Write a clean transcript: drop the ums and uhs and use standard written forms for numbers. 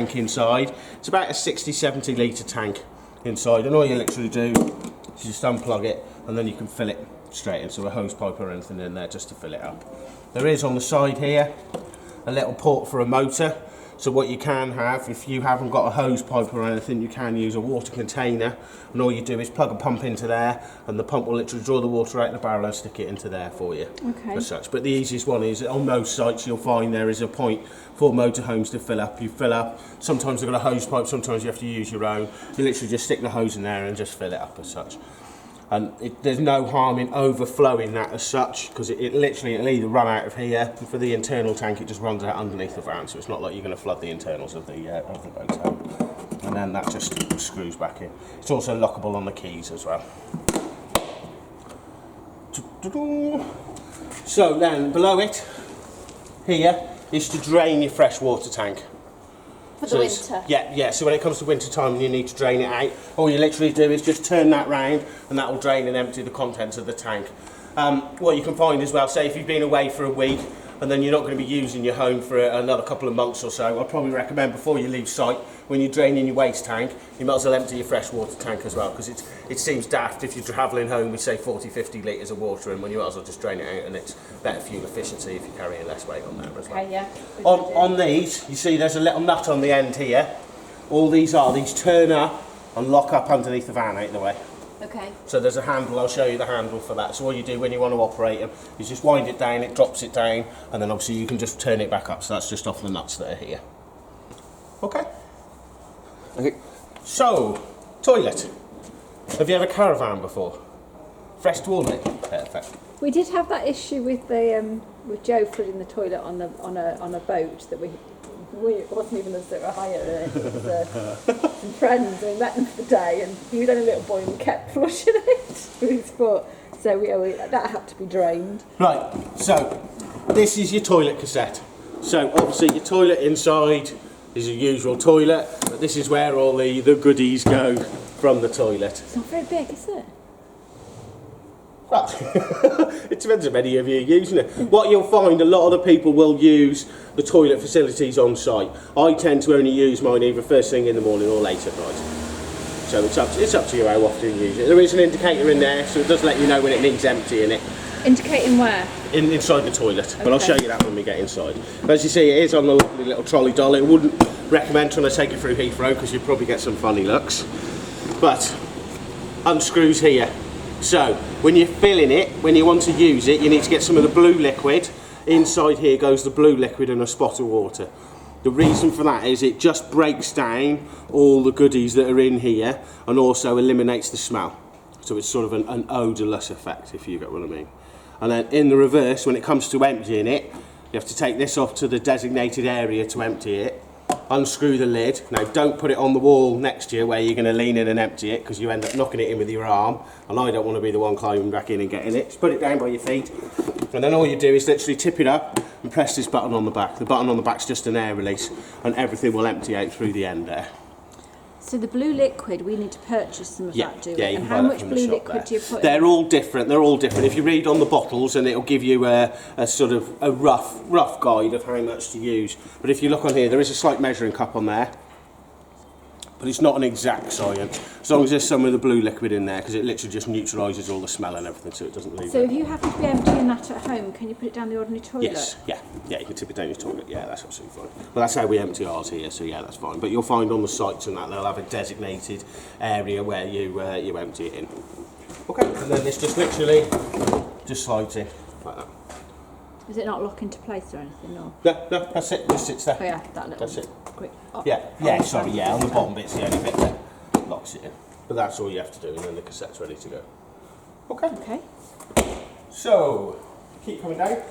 tank inside. It's about a 60-70 litre tank inside, and all you literally do is just unplug it and then you can fill it straight into a hose pipe or anything in there just to fill it up. There is on the side here a little port for a motor, so what you can have, if you haven't got a hose pipe or anything, you can use a water container, and all you do is plug a pump into there and the pump will literally draw the water out of the barrel and stick it into there for you. Okay. As such. But the easiest one is on most sites you'll find there is a point for motorhomes to fill up. You fill up, sometimes they've got a hose pipe, sometimes you have to use your own. You literally just stick the hose in there and just fill it up as such. And there's no harm in overflowing that as such, because it'll either run out of here, and for the internal tank it just runs out underneath the van, so it's not like you're going to flood the internals of the boat out. And then that just screws back in. It's also lockable on the keys as well. So then below it here is to drain your freshwater tank. For the winter? Yeah, so when it comes to winter time and you need to drain it out, all you literally do is just turn that round and that will drain and empty the contents of the tank. What you can find as well, say if you've been away for a week and then you're not going to be using your home for another couple of months or so, I'd probably recommend before you leave site, when you're draining your waste tank, you might as well empty your freshwater tank as well, because it seems daft if you're travelling home with say 40-50 litres of water in, when you might as well just drain it out, and it's better fuel efficiency if you're carrying less weight on there as well. Okay, yeah. On these, you see there's a little nut on the end here. All these turn up and lock up underneath the van out of the way. Okay. So there's a handle, I'll show you the handle for that. So all you do when you want to operate them is just wind it down, it drops it down, and then obviously you can just turn it back up. So that's just off the nuts that are here. Okay. Okay. So, toilet. Have you ever caravan before? Fresh toilet? Perfect. We did have that issue with the with Joe flooding the toilet on a boat that we it wasn't even us that were hired. It was some friends, and we met them for the day, and he was only a little boy and we kept flushing it with his foot. So that had to be drained. Right, so this is your toilet cassette. So obviously your toilet inside is your usual toilet, but this is where all the goodies go from the toilet. It's not very big, is it? Well, it depends how many of you are using it. What you'll find, a lot of the people will use the toilet facilities on site. I tend to only use mine either first thing in the morning or late at night. So it's up to you how often you use it. There is an indicator in there, so it does let you know when it needs emptying it. Indicating where? Inside the toilet, okay. But I'll show you that when we get inside. But as you see, it is on the lovely little trolley dolly. I wouldn't recommend trying to take it through Heathrow because you'd probably get some funny looks. But unscrews here. So when you're filling it, when you want to use it, you need to get some of the blue liquid. Inside here goes the blue liquid and a spot of water. The reason for that is it just breaks down all the goodies that are in here and also eliminates the smell. So it's sort of an odourless effect, if you get what I mean. And then in the reverse, when it comes to emptying it, you have to take this off to the designated area to empty it, unscrew the lid. Now don't put it on the wall next to you where you're going to lean in and empty it, because you end up knocking it in with your arm, and I don't want to be the one climbing back in and getting it. Just put it down by your feet, and then all you do is literally tip it up and press this button on the back. The button on the back's just an air release, and everything will empty out through the end there. So the blue liquid, we need to purchase some of that, do we? Yeah, you and can how buy that much from the blue shop liquid there. do you put They're in? all different. If you read on the bottles, and it'll give you a sort of a rough guide of how much to use. But if you look on here, there is a slight measuring cup on there. But it's not an exact science, as long as there's some of the blue liquid in there, because it literally just neutralises all the smell and everything, so it doesn't leave So it. if you happen to be emptying that at home, can you put it down the ordinary toilet? Yes, yeah, you can tip it down your toilet, yeah, that's absolutely fine. Well, that's how we empty ours here, so yeah, that's fine. But you'll find on the sites and that, they'll have a designated area where you empty it in. Okay, and then this just literally just slides in, like that. Is it not lock into place or anything? No. No, that's it, just sits there. Oh yeah, that little. That's it. Quick. Yeah, on the bottom bit's the only bit that locks it in. But that's all you have to do, and then the cassette's ready to go. Okay. Okay. So, keep coming down.